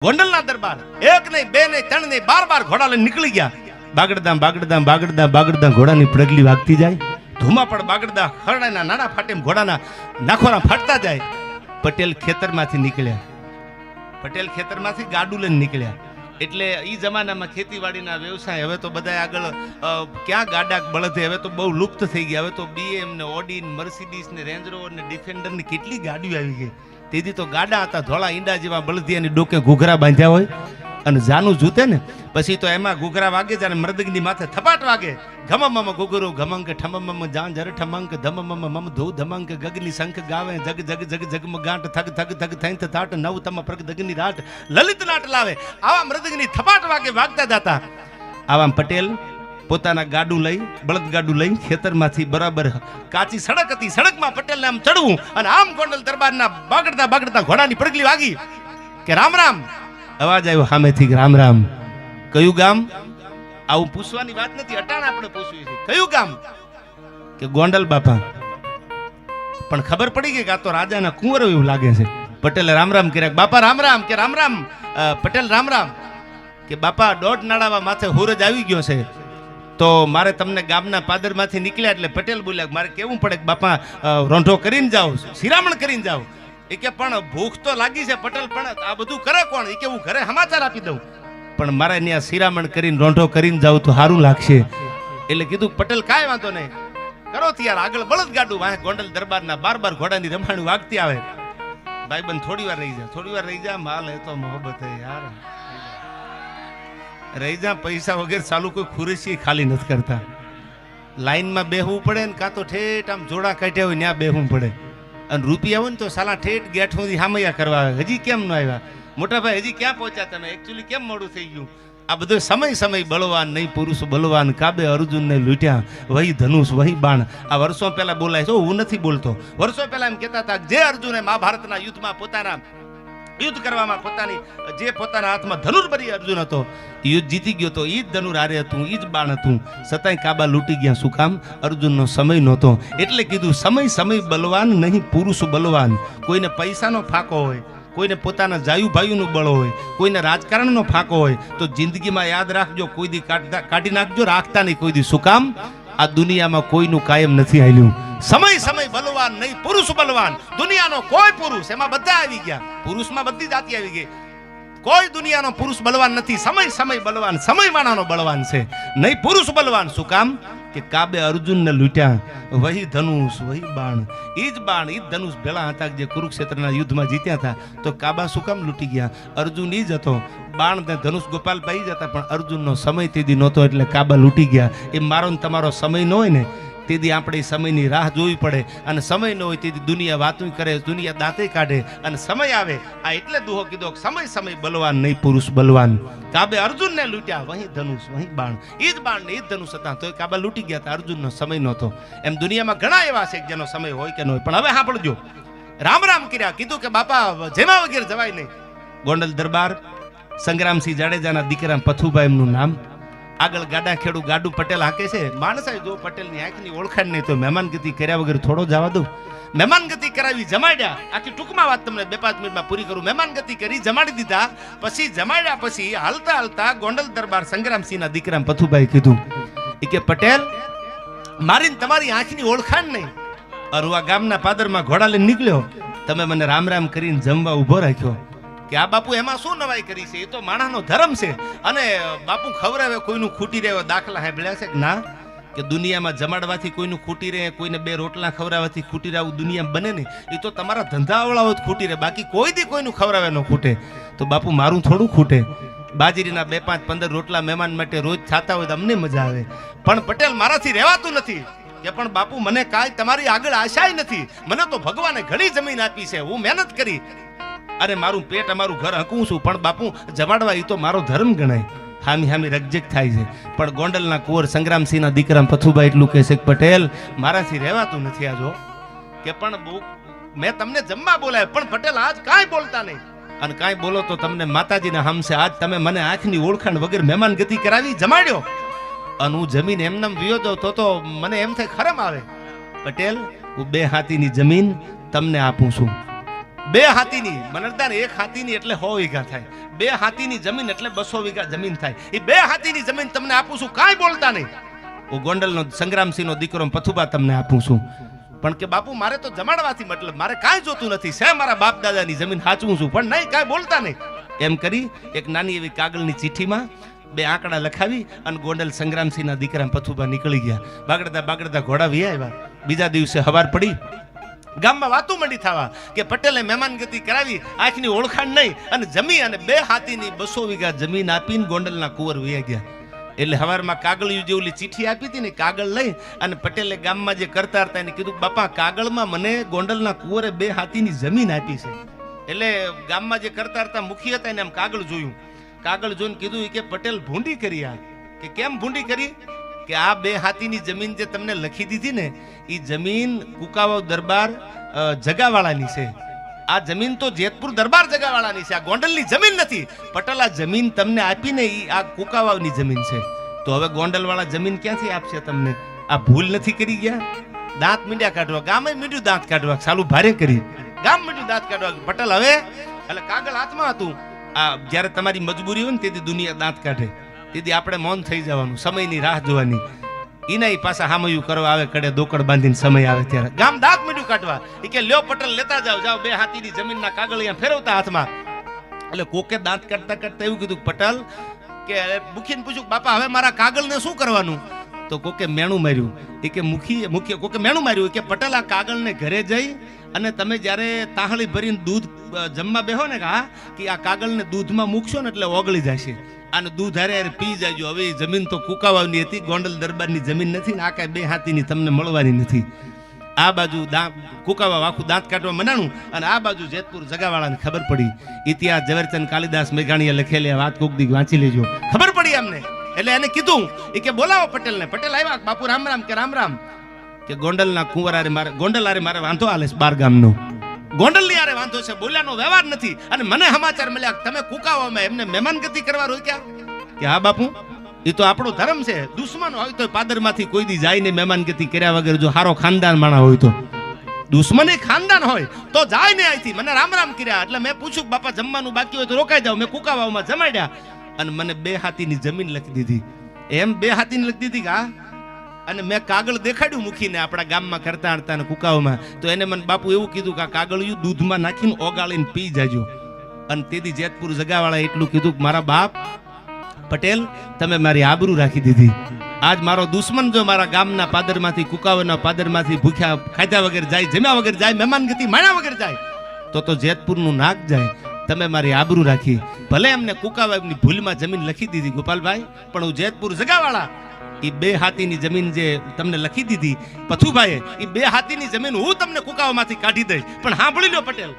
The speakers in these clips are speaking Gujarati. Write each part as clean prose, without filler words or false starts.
ગોંડલના દરબાર એક નહીં બે નહીં ત્રણ નહીં 12 ઘોડા લઈને નીકળી ગયા. બાગડદામ બાગડદામ બાગડદામ બાગડદામ ઘોડાની પ્રગલી વાગતી જાય. ધુમા પણ બાગડદા ખરડાના નાના ફાટેમ ઘોડાના નાખોરા ફાટતા જાય. પટેલ ખેતરમાંથી નીકળ્યા. પટેલ ખેતરમાંથી ગાડું લઈને નીકળ્યા. એટલે એ જમાનામાં ખેતીવાડીના વ્યવસાય હવે તો બધા આગળ ક્યાં ગાડા બળદે હવે તો બહુ લુપ્ત થઈ ગયા. હવે તો BM ને ઓડી ને મર્સિડીઝ ને રેન્જ રોવર ને ડિફેન્ડર ની કેટલી ગાડીઓ આવી ગઈ. તેથી તો ગાડા હતા ધોળા ઈંડા જેવા બળદિયાની ડોકે ઘૂઘરા બાંધ્યા હોય અને જાનું જૂતે ને પછી તો એમાં ઘૂઘરા વાગે જ્યારે મૃદંગની માથે થપાટ વાગે ઘમમમ ગુગુરુ ઘમંક ઠમમમ જાંજર ઠમંક ધમમમ મમ ધૂ ધમંક ગગની શંખ ગાવે જગ જગ જગ જગમ ગાંઠ થગ થગ થગ થૈંત થાટ નવ તમ પ્રગ દગની રાટ લલિત નાટ લાવે. આવા મૃદંગની થપાટ વાગે વાગતા જતા આવા પટેલ પોતાના ગાડું લઈ બળદ ગાડું લઈ ખેતરમાંથી બરાબર કાચી સડક હતી સડકમાં પટેલને આમ ચડવું અને આમ ગોંડલ દરબારના બાગડતા બાગડતા ઘોડાની પડગલી વાગી કે રામ રામ. અવાજ આવ્યો સામેથી રામ રામ. કયું ગામ? આવું પૂછવાની વાત નથી, અટાણ આપણે પૂછવી છે. કયું ગામ? કે ગોંડલ બાપા. પણ ખબર પડી ગઈ કે આ તો રાજાના કુંવરો એવું લાગે છે. પટેલે રામ રામ કર્યા. બાપા રામ રામ. કે રામ રામ. પટેલ રામ રામ. કે બાપા દોઢ નાળાવા માથે હુરજ આવી ગયો છે તો મારે તમને ગામના પાદરમાંથી નીકળ્યા એટલે પટેલ બોલ્યા મારે કેવું પડે કે બાપા રોંઢો કરીને જાઓ, શિરામણ કરીને જાઓ. એ કે પણ ભૂખ તો લાગી છે પટેલ, પણ આ બધું કરે કોણ? એ કે હું ઘરે સમાચાર આપી દઉં, પણ મારે ત્યાં શિરામણ કરીને રોંઢો કરીને જાવ તો સારું લાગશે. એટલે કીધું પટેલ કાંઈ વાંધો નહીં, કરો ત્યારે આગળ બળદ ગાડું વાહ ગોંડલ દરબારના 12 ઘોડાની રમાણી વાગતી આવે. ભાઈબંધ થોડી વાર રહી જા, થોડી વાર રહી જા, માલ હે તો મોહબ્બત હે યાર. રહી જા, પૈસા વગેરે ચાલુ કોઈ ખુરશી ખાલી નથી કરતા. લાઈનમાં બેહવું પડે ને કાં તો ઠેઠ આમ જોડા કાઢ્યા હોય ત્યાં બેહવું પડે. અને રૂપિયા હોય ને તો સાલા ઠેઠ ગેઠ સુધી હામૈયા કરવા આવે. હજી કેમ ન આવ્યા મોટા ભાઈ? હજી ક્યાં પહોંચ્યા તમે? એકચ્યુઅલી કેમ મોડું થઈ ગયું? આ બધો સમય બળવાન નહીં પુરુષ બલવાન. કાબે અર્જુનને લૂંટ્યા વહી ધનુષ વહી બાણ. આ વર્ષો પહેલા બોલાય છે, હું નથી બોલતો. વર્ષો પહેલા એમ કહેતા હતા જે અર્જુને મહાભારતના યુદ્ધમાં પોતાના યુદ્ધ કરવામાં પોતાના હાથમાં ધનુર્બરી અર્જુન હતો, યુદ્ધ જીતી ગયો તો ઈ જ ધનુર હારે હતું, ઈ જ બાણ હતું, છતાંય કાબા લૂંટી ગયા. શું કામ? અર્જુનનો સમય નહોતો. એટલે કીધું સમય બલવાન નહીં પુરુષ બલવાન. કોઈને પૈસાનો ફાંકો હોય, કોઈને પોતાના જાયુ ભાઈનું બળ હોય, કોઈને રાજકારણનો ફાંકો હોય તો જિંદગીમાં યાદ રાખજો, કોઈ દી કાઢી નાખજો, રાખતા નહીં કોઈ દી. શું કામ? આ દુનિયામાં કોઈનું કાયમ નથી હાલ્યું. સમય બલવાન નહીં પુરુષ બલવાન. દુનિયાનો કોઈ પુરુષ, એમાં બધા આવી ગયા, પુરુષમાં બધી જાતિ આવી ગઈ. કોઈ દુનિયાનો પુરુષ બલવાન નથી. સમય બલવાન, સમય વાળાનો બળવાન છે, નહીં પુરુષ બલવાન. શું કામ? કે કાબે અર્જુનને લૂંટ્યા વહી ધનુષ વહી બાણ. ઈ જ ધનુષ ભેળા હતા જે કુરુક્ષેત્રના યુદ્ધમાં જીત્યા હતા. તો કાબા શું કામ લૂંટી ગયા? અર્જુન ઈ જ હતો, બાણ ને ધનુષ ગોપાલભાઈ જ હતા, પણ અર્જુનનો સમય તેથી નહોતો એટલે કાબા લૂંટી ગયા. એ મારો ને તમારો સમય ન હોય ને તેથી આપણે સમયની રાહ જોવી પડે, અને સમય ન હોય તેથી દુનિયા વાતું કરે, દુનિયા દાંતે કાઢે, અને સમય આવે. આ એટલે દુહો કીધો સમય બલવાન નહીં પુરુષ બલવાન. કાબે અર્જુનને લૂંટ્યા વહી ધનુષ વહી બાણ. ઈ જ બાણ ને ઈ જ ધનુષ હતા તો કાબા લૂંટી ગયા હતા. અર્જુનનો સમય નહોતો. એમ દુનિયામાં ઘણા એવા છે જેનો સમય હોય કે ન હોય. પણ હવે સાંભળજો, રામ રામ કર્યા. કીધું કે બાપા જેમાં વગેરે જવાય નહીં. ગોંડલ દરબાર સંગ્રામસિંહ જાડેજાના દીકરા પથુભાઈ એમનું નામ. આગળ ગાડા ખેડું ગાડું પટેલ હાકે છે. માણસ જો પટેલની આંખની ઓળખાણ નહીં તો મહેમાનગતિ કર્યા વગર થોડો જવા દઉં. મહેમાનગતિ કરાવી, જમાડ્યા. આખી ટૂંકમાં વાત તમને 2-5 મિનિટમાં પૂરી કરું. મહેમાનગતિ કરી, જમાડી દીધા. પછી જમાડ્યા પછી હાલતા ગોંડલ દરબાર સંગ્રામસિંહના દીકરા પથુભાઈ કીધું કે પટેલ મારી તમારી આંખની ઓળખાણ નહીં. અરુઆ ગામના પાદરમાં ઘોડા લઈને નીકળ્યો, તમે મને રામ રામ કરીને જમવા ઉભો રાખ્યો. કે આ બાપુ એમાં શું નવાઈ કરી છે? એ તો માણસનો ધર્મ છે. અને બાપુ ખવડાવે કોઈનું ખૂટી રહ્યો દાખલા સાંભળ્યા છે કે ના? કે દુનિયામાં જમાડવાથી કોઈનું ખૂટી રહે, કોઈને 2 રોટલા ખવડાવવાથી ખૂટી રહે દુનિયા બને નહીં. એ તો તમારા ધંધાવાળાઓ જ ખૂટી રહે, બાકી કોઈ દી કોઈનું ખવડાવે ન ખૂટે. તો બાપુ મારું થોડું ખૂટે? બાજરીના 2, 5, 15 રોટલા મહેમાન માટે રોજ ખાતા હોય તો અમને મજા આવે, પણ પટેલ મારાથી રહેવાતું નથી. કે પણ બાપુ મને કાંઈ તમારી આગળ આશાય નથી. મને તો ભગવાને ઘણી જમીન આપી છે, હું મહેનત કરી અને મારું પેટ અમારું ઘર હકું છું, પણ બાપુ જમાડવા એ તો મારો ધર્મ ગણાય. હામી રકજક થાય છે. પણ ગોંડલના કુંવર સંગ્રામસિંહના દીકરા પથુભાઈ એટલું કહે છે કે પટેલ મારાથી રહેવાતું નથી. આજો કે પણ મેં તમને જમવા બોલાય, પણ પટેલ આજ કાંઈ બોલતા નહીં, અને કાંઈ બોલો તો તમને માતાજીના હમશે. આજ તમે મને આંખની ઓળખાણ વગર મહેમાન ગતિ કરાવી, જમાડ્યો, અને હું જમીન એમનેમ વિયો જાઉં તો મને એમ થાય ખરમ આવે. પટેલ હું 2 હાથીની જમીન તમને આપું છું. બે હાથીની મનરદાર, એક હાથીની એટલે 100 વીઘા થાય, બે હાથીની જમીન એટલે 200 વીઘા જમીન થાય. એ બે હાથીની જમીન તમને આપું છું, કાંઈ બોલતા નહીં. હું ગોંડલનો સંગ્રામસિંહનો દીકરો પથુબા તમને આપું છું. પણ કે બાપુ મારે તો જમાડવાથી મતલબ, મારે કાંઈ જોતું નથી, છે મારા બાપ દાદાની જમીન સાચવું છું, પણ નહીં કાંઈ બોલતા નહીં. એમ કરી એક નાની એવી કાગળની ચિઠ્ઠીમાં 2 આંકડા લખાવી અને ગોંડલ સંગ્રામસિંહના દીકરા પથુબા નીકળી ગયા. બાગડતા બાગડતા ઘોડા વી આવ્યા. બીજા દિવસે હવાર પડી, ગામમાં વાતો મંડી થવા કે પટેલે મહેમાનગતિ કરાવી, આંખની ઓળખાણ નહીં, અને જમી અને 2 હાથીની 200 વીઘા જમીન આપીને ગોંડલના કુંવર વયા ગયા. એટલે હવારમાં કાગળિયું જે ઓલી ચિઠ્ઠી આપી હતી ને, કાગળ લઈ અને પટેલે ગામમાં જે કરતા હતા એને કીધું, બાપા કાગળમાં મને ગોંડલના કુંવરે 2 હાથીની જમીન આપી છે. એટલે ગામમાં જે કરતા હતા મુખી હતા એને આમ કાગળ જોયું. કાગળ જોઈને કીધું કે પટેલ ભૂંડી કરી. આ કે કેમ ભૂંડી કરી? કે આ 2 હાથીની જમીન જે તમને લખી દીધી ને, એ જમીન કુકાવાવ દરબાર જગાવાળાની છે. આ જમીન તો જેતપુર દરબાર જગાવાળાની છે, આ ગોંડલની જમીન નથી. પટેલ આ જમીન તમને આપીને એ આ કુકાવાવની જમીન છે. તો હવે ગોંડલવાળા જમીન ક્યાંથી આપશે તમને? આ ભૂલ નથી કરી ગયા? દાંત મીંડ્યા કાઢવા, ગામે મીંડ્યું દાંત કાઢવા, સાલું ભારે કરી ગામ મીંડ્યું દાંત કાઢવા. પટેલ હવે એટલે કાગળ હાથમાં હતું. આ જ્યારે તમારી મજબૂરી હોય ને તેથી દુનિયા દાંત કાઢે, તેથી આપણે મૌન થઈ જવાનું, સમયની રાહ જોવાની. એના પાછા હામયું કરવા આવે, કડે દોકડ બાંધીને સમય આવે ત્યારે ગામ દાંત મીંડું કાઢવા. એ કે લ્યો પટેલ લેતા જાઓ, જાઓ 2 હાથીની જમીનના કાગળ અહીંયા ફેરવતા હાથમાં. એટલે કોકે દાંત કાઢતા કાઢતા એવું કીધું પટેલ કે મુખીને પૂછ્યું, બાપા હવે મારા કાગળને શું કરવાનું? તો કોકે મેણું માર્યું. એ કે મુખી કોકે મેણું માર્યું કે પટેલ આ કાગળને ઘરે જઈ અને તમે જ્યારે તાહળી ભરીને દૂધ જમવા બેહો ને, કે આ કાગળને દૂધમાં મૂકશો ને એટલે ઓગળી જશે, અને દૂધ હારે પી જાયજો. હવે એ જમીન તો કુકાવાવની હતી, ગોંડલ દરબારની જમીન નથી ને, આ કાંઈ 2 હાથીની તમને મળવાની નથી. આ બાજુ કુકાવાવ આખું દાંત કાઢવા મનાણું, અને આ બાજુ જેતપુર જગાવાળાને ખબર પડી. ઇતિહાસ ઝવેરચંદ કાલિદાસ મેઘાણીએ લખેલી વાત કોક દી વાંચી લેજો, ખબર પડી અમને. એટલે એને કીધું કે બોલાવો પટેલને. પટેલ આવ્યા, બાપુ રામ રામ. કે રામ રામ. કે ગોંડલના કુંવર આરે મારે, ગોંડલ આરે મારે વાંધો આલે 12 ગામનો, ગોંડલની આરે વાંધો છે, બોલ્યાનો વ્યવહાર નથી. અને મને સમાચાર મળ્યા તમે કુકાવામાં એમને મહેમાનગતિ કરવા રોક્યા. કે હા બાપુ, એ તો આપણો ધર્મ છે. દુશ્મન હોય તો પાદરમાંથી કોઈ દી જાય ને મહેમાનગતિ કર્યા વગર, જો હારો ખાનદાન માણા હોય તો, દુશ્મની ખાનદાન હોય તો જાય ને અહીંથી. મને રામ રામ કર્યા. એટલે મેં પૂછ્યું બાપા જમવાનું બાકી હોય તો રોકાઈ જાવ. મેં કુકાવામાં જમાડ્યા અને મને 2 હાથીની જમીન લખી દીધી. એમ 2 હાથીની લખી દીધી કે અને મેં કાગળ દેખાડ્યું મૂકીને આપણા ગામમાં કરતા હતા ને કુકાવમાં. તો એને મને બાપુ એવું કીધું કે આ કાગળિયું દૂધમાં નાખીને ઓગાળીને પી જાજો. અને તેથી જેતપુર જગાવાળા એટલું કીધું કે મારા બાપ પટેલ તમે મારી આબરૂ રાખી દીધી. આજ મારો દુશ્મન જો મારા ગામના પાદરમાંથી, કુકાવાના પાદરમાંથી ભૂખ્યા ખાધા વગર જાય, જમ્યા વગર જાય, મહેમાનગતિ માણ્યા વગર જાય, તો જેતપુરનું નાક જાય. તમે મારી આબરૂ રાખી. ભલે એમને કુકાવાવની ભૂલમાં જમીન લખી દીધી ગોપાલભાઈ, પણ હું જેતપુર જગાવાળા એ 2 હાથીની જમીન જે તમને લખી દીધી પથુભાઈએ, એ 2 હાથીની જમીન હું તમને કુકાવામાંથી કાઢી દઈશ. પણ સાંભળી લો પટેલ,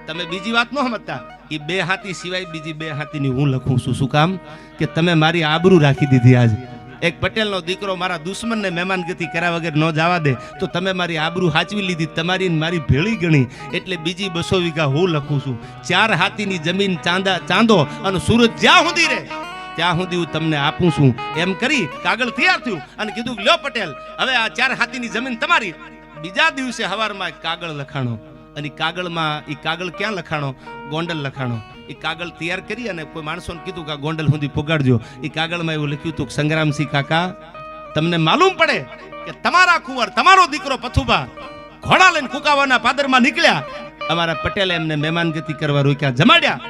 તમે બીજી વાત ન સમજતા. એ 2 હાથી સિવાય બીજી 2 હાથીની હું લખું છું. શું કામ? કે તમે મારી આબરૂ રાખી દીધી. આજ એક પટેલનો દીકરો મારા દુશ્મનને મહેમાનગતિ કર્યા વગર ન જવા દે, તો તમે મારી આબરૂ હાચવી લીધી, તમારી મારી ભેળી ગણી. એટલે બીજી 200 વીઘા હું લખું છું. 4 હાથીની જમીન ચાંદો અને સુરત જ્યાં સુધી રહે ત્યાં સુધી હું તમને આપું છું. એમ કરી કાગળ તૈયાર થયું અને કીધું લ્યો પટેલ હવે આ 4 હાથીની જમીન તમારી. બીજા દિવસે હવારમાં કાગળ લખાણો, અને કાગળમાં એ કાગળ ક્યાં લખાણો? ગોંડલ લખાણો. એ કાગળ તૈયાર કરી અને કોઈ માણસોને કીધું કે ગોંડલ સુધી પોગાડજો. એ કાગળમાં એવું લખ્યું હતું, સંગ્રામસિંહ કાકા તમને માલુમ પડે કે તમારા કુંવર, તમારો દીકરો પથુબા ઘોડા લઈને કુકાવાના પાદરમાં નીકળ્યા, અમારા પટેલે એમને મહેમાનગતિ કરવા રોક્યા, જમાડ્યા,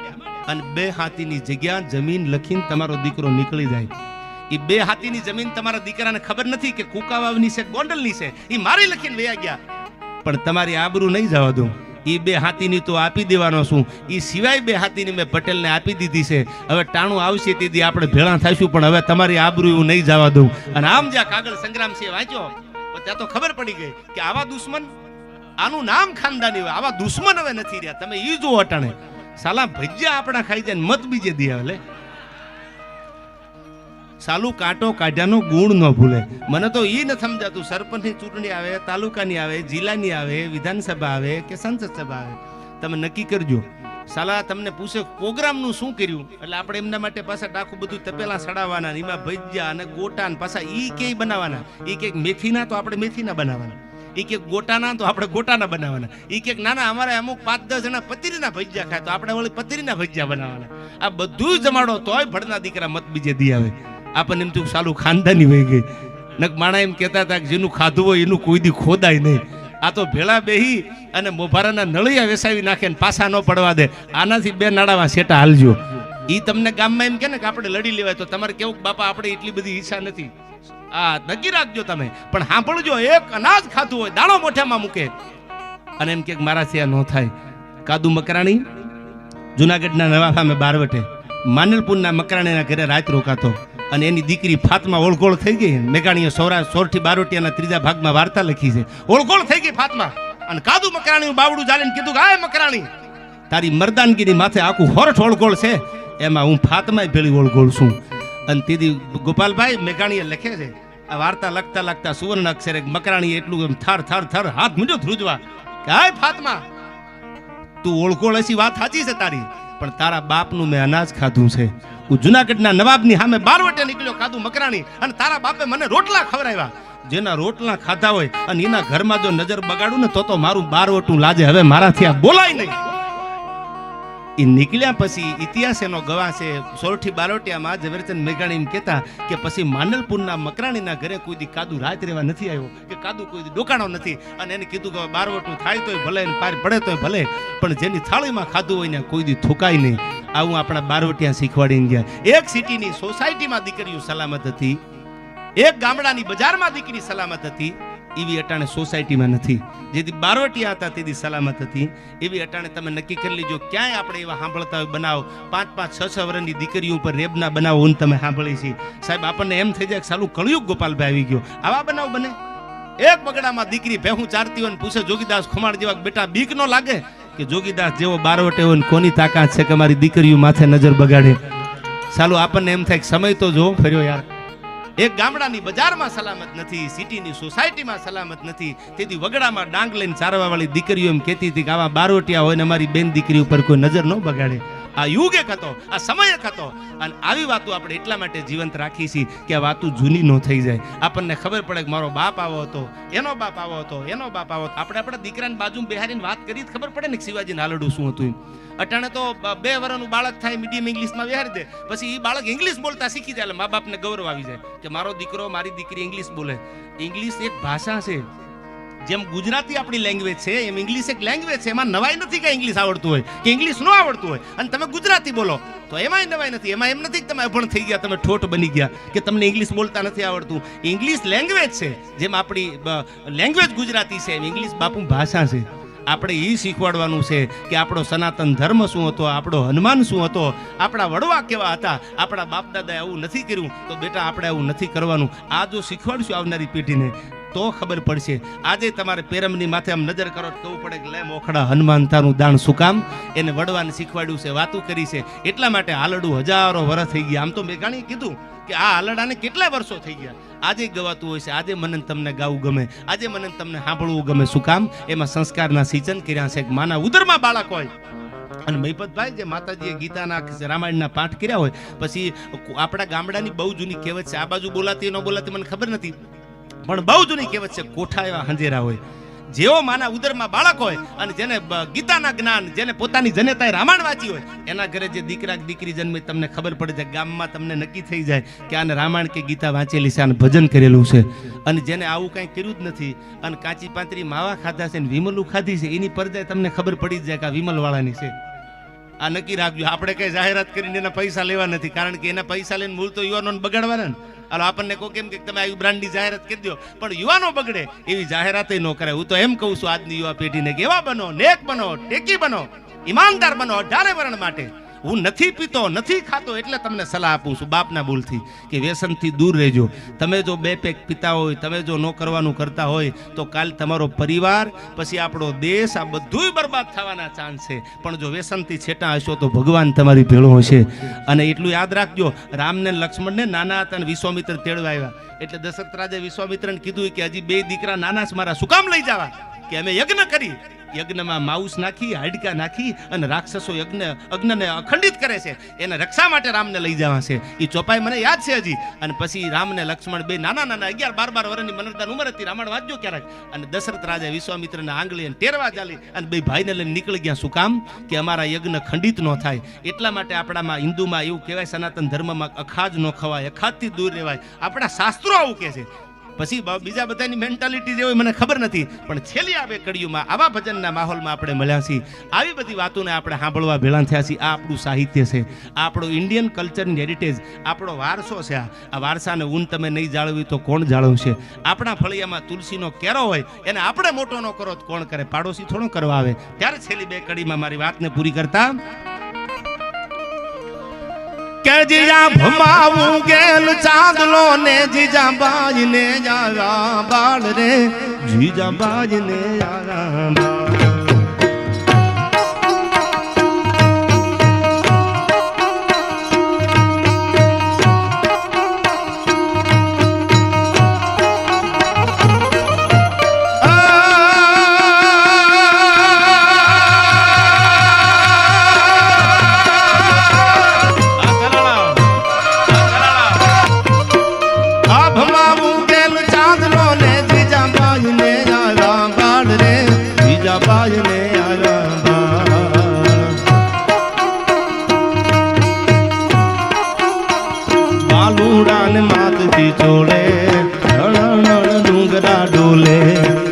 અને 2 હાથીની જગ્યા જમીન લખીને તમારો દીકરો નીકળી જાય. એ 2 હાથીની જમીન તમારા દીકરાને ખબર નથી કે કુકાવાવની છે, ગોંડલની છે. એ મારી લખીને વયા ગયા. પણ તમારી આબરૂ નહીં જવા દઉં. એ 2 હાથીની તો આપી દેવાનો છું. એ સિવાય 2 હાથીની મેં પટેલને આપી દીધી છે. હવે ટાણું આવશે તેથી આપણે ભેળા થઈશું, પણ હવે તમારી આબરૂ હું નહીં જવા દઉં. અને આમ જ્યાં કાગળ સંગ્રામસિંહ વાંચ્યો ત્યાં તો ખબર પડી ગઈ કે આવા દુશ્મન, આનું નામ ખાનદાની હોય, આવા દુશ્મન હવે નથી રહ્યા. તમે ઈ જો અટાણે સાલા ભજ્યા આપણા ખાઈ જાય, મત બીજે દે. હવે સાલું કાંટો કાઢ્યાનો ગુણ ન ભૂલે. મને તો એ ન સમજાતું, સરપંચની ચૂંટણી આવે, તાલુકાની આવે, જિલ્લાની આવે, વિધાનસભા આવે કે સંસદ સભા આવે, તમે નક્કી કરજો. સાલા તમને પૂછે પ્રોગ્રામનું શું કર્યું, એટલે આપણે એમના માટે પાછા આખું બધું તપેલા સડાવવાના, એમાં ભજીયા અને ગોટા પાછા ઈ કે બનાવવાના. એ કે મેથીના, તો આપણે મેથીના બનાવવાના. એ કે ગોટાના તો આપણે ગોટાના બનાવવાના. એ કે ના ના અમારે અમુક 5-10 જણા પતીરીના ભજીયા ખાય તો આપણે વળી પતીરીના ભજીયા બનાવવાના. આ બધું જમાડો તોય ભડના દીકરા મત બીજે દી આવે. આપણને એમ તું સાલું ખાનદાની વહી ગઈ. નક માણા એમ કહેતા હતા કે જેનું ખાધું હોય એનું કોઈ દી ખોદાય નહીં. આ તો ભેળા બેહી અને મોભારાના નળિયા વેસાવી નાખે ને પાછા ન પડવા દે. આનાથી 2 નાડામાં સેટા હાલજો. એ તમને ગામમાં એમ કે ને કે આપણે લડી લેવાય તો તમારે કેવું બાપા આપણે એટલી બધી ઈચ્છા નથી. આ નક્કી રાખજો તમે. પણ સાંભળજો, એક અનાજ ખાતું હોય દાણો મોઢામાં મૂકે અને એમ કે મારાથી આ ન થાય. કાદુ મકરાણી જુનાગઢના નવા ફામે બારવટે માનલપુરના મકરાણીના ઘરે રાત રોકાતો અને એની દીકરી ફાતમા ઓળઘોળ થઈ ગઈ. મેઘાણીએ સોરઠી બારોટિયાના 3જા ભાગમાં વાર્તા લખી છે. ઓળઘોળ થઈ ગઈ ફાતમા અને કાદુ મકરાણીનું બાવડું ચાલીને કીધું કે આ મકરાણી તારી મર્દાનગીરી માથે આખું હોરઠ ઓળઘોળ છે, એમાં હું ફાતમાય ભેળી ઓળઘોળ છું. અને તેથી ગોપાલભાઈ મેઘાણીએ લખે છે આ વાર્તા લખતા લખતા સુવર્ણ અક્ષરે મકરાણીએ એટલું એમ થર થર થર હાથ મૂંડો ધ્રુજવા કે હાય ફાતમા તું ઓળઘોળ હસી વાત સાચી છે તારી, પણ તારા બાપનું મેં અનાજ ખાધું છે. હું જુનાગઢના નવાબની સામે બારવટે નીકળ્યો કાદુ મકરાણી અને તારા બાપે મને રોટલા ખવડાવ્યા. જેના રોટલા ખાધા હોય અને એના ઘરમાં જો નજર બગાડું ને તો મારું બારવટું લાજે. હવે મારાથી આ બોલાય નહીં. એ નીકળ્યા પછી ઇતિહાસ એનો ગવાહ છે. સોરઠી બારોટિયામાં ઝવેરચંદ મેઘાણી એમ કહેતા કે પછી માંડલપુરના મકરાણીના ઘરે કોઈ દી કાદુ રાત રહેવા નથી આવ્યો કે કાદુ કોઈ દી ડોકાણો નથી. અને એને કીધું કે બારવટું થાય તોય ભલે ને પાર પડે તોય ભલે, પણ જેની થાળીમાં ખાધું હોય ને કોઈ દી થૂકાય નહીં. આવું આપણા બારવટિયા શીખવાડીને ગયા. એક સિટીની સોસાયટીમાં દીકરીઓ સલામત હતી, એક ગામડાની બજારમાં દીકરી સલામત હતી. એવી અટાણે સોસાયટીમાં નથી. જેથી બારવટિયા હતા તેથી સલામત હતી, એવી અટાણે તમે નક્કી કરી લીજો. ક્યાંય આપણે એવા સાંભળતા હોય બનાવ 5-5, 6-6 વર્ષની દીકરીઓ ઉપર રેબના બનાવો તમે સાંભળી છે સાહેબ. આપણને એમ થઈ જાય કે સાલું કળિયુગ ગોપાલભાઈ આવી ગયો. આવા બનાવ બને. એક બગડામાં દીકરી ભેહું ચારતી હોય ને પૂછે જોગીદાસ ખુમાણ જેવા બેટા બીક નો લાગે કે જોગીદાસ જેવો બારવટે હોય ને કોની તાકાત છે કે મારી દીકરીઓ માથે નજર બગાડે. સાલું આપણને એમ થાય કે સમય તો જો ફર્યો યાર. એક ગામડાની બજારમાં સલામત નથી, સિટીની સોસાયટીમાં સલામત નથી. તેથી વગડામાં ડાંગ લઈને ચારવા વાળી દીકરીઓ એમ કહેતી હતી કે આવા બારવટિયા હોય ને અમારી બેન દીકરી ઉપર કોઈ નજર ન બગાડે. આ યુગ એક હતો, આ સમય એક હતો. અને આવી વાતો આપણે એટલા માટે જીવંત રાખી છીએ કે આ વાતો જૂની ન થઈ જાય. આપણને ખબર પડે કે મારો બાપ આવો હતો, એનો બાપ આવો હતો, એનો બાપ આવો હતો. આપણે આપણા દીકરાની બાજુ બેહારીને વાત કરી ખબર પડે ને કે શિવાજીનું હાલડું શું હતું. અટાણે તો 2 વર્ષનું બાળક થાય મીડિયમ ઇંગ્લિશમાં બેહારી દે, પછી એ બાળક ઇંગ્લિશ બોલતા શીખી જાય એટલે મા બાપને ગૌરવ આવી જાય કે મારો દીકરો મારી દીકરી ઇંગ્લિશ બોલે. ઇંગ્લિશ એક ભાષા છે. જેમ ગુજરાતી આપણી લેંગ્વેજ છે એમ ઇંગ્લિશ એક લેંગ્વેજ છે. એમાં નવાઈ નથી કે ઇંગ્લિશ આવડતું હોય કે ઇંગ્લિશ ન આવડતું હોય અને તમે ગુજરાતી બોલો તો એમાંય નવાઈ નથી. એમાં એમ નથી કે તમે અભણ થઈ ગયા, તમે ઠોઠ બની ગયા કે તમને ઇંગ્લિશ બોલતા નથી આવડતું. ઇંગ્લિશ લેંગ્વેજ છે. જેમ આપણી લેંગ્વેજ ગુજરાતી છે એમ ઇંગ્લિશ બાપુ ભાષા છે. આપણે એ શીખવાડવાનું છે કે આપણો સનાતન ધર્મ શું હતો, આપણો હનુમાન શું હતો, આપણા વડવા કેવા હતા, આપણા બાપ દાદાએ આવું નથી કર્યું તો બેટા આપણે આવું નથી કરવાનું. આ જો શીખવાડશું આવનારી પેઢીને તો ખબર પડશે. આજે તમારે પેરમની માથે આમ નજર કરો તો કહવું પડે કે લે મોખડા હનુમાન તારું દાણ શું કામ. એને વડવાને શીખવાડ્યું છે, વાતું કરી છે. એટલા માટે હાલડું હજારો વર્ષ થઈ ગયા. આમ તો મેઘાણીએ કીધું કે આ હાલડાને કેટલા વર્ષો થઈ ગયા. આજે ગવાતું હોય છે, આજે મને તમને ગાવું ગમે, આજે મને તમને સાંભળવું ગમે. શું કામ? એમાં સંસ્કારના સિંચન કર્યા છે. માના ઉદરમાં બાળક હોય અને મહિપતભાઈ જે માતાજીએ ગીતાના રામાયણના પાઠ કર્યા હોય પછી આપણા ગામડાની બહુ જૂની કહેવત છે. આ બાજુ બોલાતી ન બોલાતી મને ખબર નથી, પણ બહુ જૂની કહેવત છે, કોઠા એવા હંજેરા હોય. જેવો માના ઉદરમાં બાળક હોય અને જેને ગીતાના જ્ઞાન, જેને પોતાની જનેતાએ રામાયણ વાંચી હોય, એના ઘરે જે દીકરા દીકરી જન્મે તમને ખબર પડે છે. ગામમાં તમને નક્કી થઈ જાય કે આને રામાયણ કે ગીતા વાંચેલી છે, આને ભજન કરેલું છે. અને જેને આવું કાંઈ કર્યું જ નથી અને કાચી પાંતરી માવા ખાધા છે ને વિમલું ખાધી છે, એની પરજાય તમને ખબર પડી જ જાય કે આ વિમલવાળાની છે. આ નક્કી રાખજો. આપણે કઈ જાહેરાત કરીને એના પૈસા લેવા નથી, કારણ કે એના પૈસા લઈને મૂળ તો યુવાનોને બગાડવાના ને. હાલો આપણને કહો કેમ કે તમે આવી બ્રાન્ડની જાહેરાત કરી દો, પણ યુવાનો બગડે એવી જાહેરાત ન કરે. હું તો એમ કહું છું આજની યુવા પેઢીને કે એવા બનો, નેક બનો, ટેકી બનો, ઈમાનદાર બનો 18 વરણ માટે. હું નથી પીતો, નથી ખાતો એટલે તમને સલાહ આપું છું બાપના બોલથી કે વ્યસનથી દૂર રહેજો. તમે જો 2 પેક પીતા હોય, તમે જો ન કરવાનું કરતા હોય તો કાલ તમારો પરિવાર, પછી આપણો દેશ, આ બધુંય બરબાદ થવાના ચાન્સ છે. પણ જો વ્યસનથી છેટા હશો તો ભગવાન તમારી ભેળો હશે. અને એટલું યાદ રાખજો, રામને લક્ષ્મણને નાના હતા અને વિશ્વામિત્ર તેડવા આવ્યા એટલે દશરથ રાજાએ વિશ્વામિત્રને કીધું કે હજી 2 દીકરા નાના છે મારા, શું કામ લઈ જવા? કે અમે યજ્ઞ કરી યજ્ઞમાં માઉસ નાખી હાડકા નાખી અને રાક્ષસો અગ્નિને અખંડિત કરે છે. એને રક્ષા માટે રામને લઈ જવા છે. એ ચોપાઈ મને યાદ છે હજી. અને પછી રામને લક્ષ્મણ બે નાના 11-12 વર્ષની મનરદાન ઉંમર હતી. રામાયણ વાંચજો ક્યારેક. અને દશરથ રાજા વિશ્વામિત્રને આંગળી ટેરવા ચાલી અને બે ભાઈને લઈને નીકળી ગયા. શું કામ? કે અમારા યજ્ઞ ખંડિત ન થાય. એટલા માટે આપણામાં હિન્દુમાં એવું કહેવાય, સનાતન ધર્મમાં અખાજ ન ખવાય, અખાજથી દૂર રહેવાય. આપણા શાસ્ત્રો આવું કહે છે. પછી બીજા બધાની મેન્ટાલિટી જે હોય મને ખબર નથી, પણ છેલ્લી આવે કડીયુમાં આવા ભજનના માહોલમાં આપણે મળ્યા છીએ. આવી બધી વાતોને આપણે સાંભળવા ભેળા થયા છીએ. આ આપણું સાહિત્ય છે, આ આપણું ઇન્ડિયન કલ્ચરની હેરિટેજ, આપણો વારસો છે. આ વારસાને ઊન તમે નહીં જાળવી તો કોણ જાળવશે? આપણા ફળિયામાં તુલસીનો કેરો હોય એને આપણે મોટો ન કરો તો કોણ કરે? પાડોશી થોડો કરવા આવે. ત્યારે છેલ્લી બે કડીમાં મારી વાતને પૂરી કરતા કે જીજા ભમાવું ગેલ ચાંદલો ને જીજા બાજ ને જાગા બાળ રે, જીજા બાજ ને જાગા બાળ.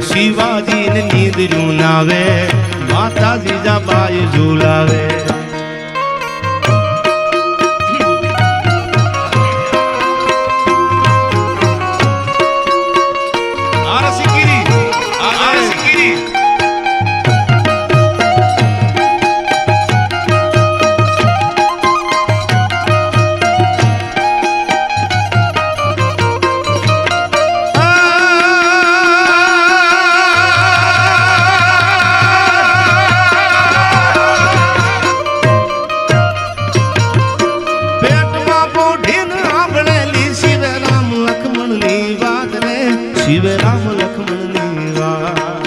શિવાજી ને નીંદ ઝુલાવે, માતા જીજાબાઈ ઝુલાવે. શિવ રામ લક્ષ્મણ ની વાત.